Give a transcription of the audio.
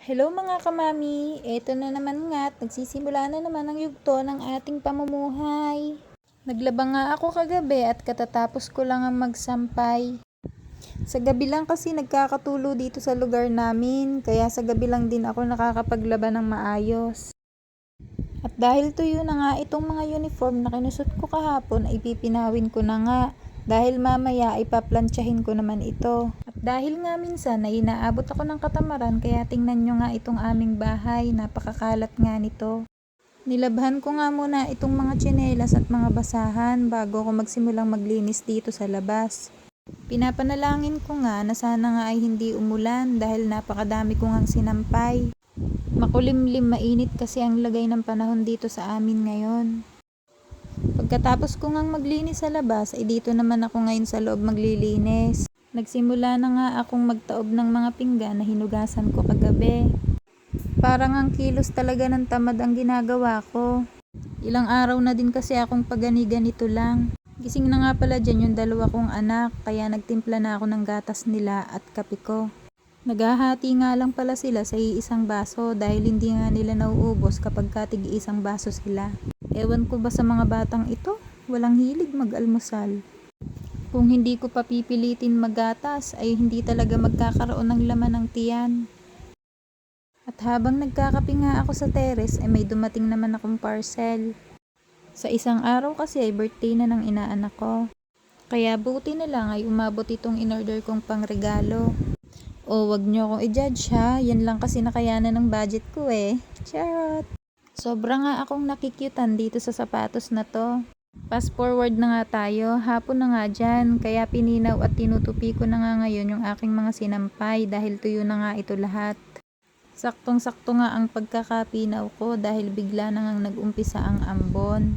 Hello mga kamami, eto na naman nga at nagsisimula na naman ang yugto ng ating pamumuhay. Naglaba nga ako kagabi at katatapos ko lang ang magsampay. Sa gabi lang kasi nagkakatulo dito sa lugar namin, kaya sa gabi lang din ako nakakapaglaba ng maayos. At dahil tuyo na nga itong mga uniform na kinusot ko kahapon ay pipinawin ko na nga. Dahil mamaya ay paplantsahin ko naman ito. At dahil nga minsan ay inaabot ako ng katamaran kaya tingnan nyo nga itong aming bahay, napakakalat nga nito. Nilabhan ko nga muna itong mga tsinelas at mga basahan bago ako magsimulang maglinis dito sa labas. Pinapanalangin ko nga na sana nga ay hindi umulan dahil napakadami ko ngang sinampay. Makulimlim, mainit kasi ang lagay ng panahon dito sa amin ngayon. Pagkatapos ko ngang maglinis sa labas, ay dito naman ako ngayon sa loob maglilinis. Nagsimula na nga akong magtaob ng mga pinggan na hinugasan ko kagabi. Parang ang kilos talaga ng tamad ang ginagawa ko. Ilang araw na din kasi akong pagani-ganito lang. Gising na nga pala dyan yung dalawa kong anak, kaya nagtimpla na ako ng gatas nila at kape ko. Naghahati nga lang pala sila sa iisang baso dahil hindi nga nila nauubos kapag tig-isang baso sila. Ewan ko ba sa mga batang ito, walang hilig mag-almusal. Kung hindi ko papipilitin maggatas ay hindi talaga magkakaroon ng laman ng tiyan. At habang nagkakape nga ako sa teres ay may dumating naman akong parcel. Sa isang araw kasi ay birthday na ng inaanak ko. Kaya buti na lang ay umabot itong in-order kong pangregalo. O wag nyo akong i-judge ha, yan lang kasi nakayanan ng budget ko eh. Charot! Sobra nga akong nakikyutan dito sa sapatos na to. Fast forward na nga tayo, hapon na nga dyan, kaya pininaw at tinutupi ko na nga ngayon yung aking mga sinampay dahil tuyo na nga ito lahat. Saktong-sakto nga ang pagkakapinaw ko dahil bigla na ngang nag-umpisa ang ambon.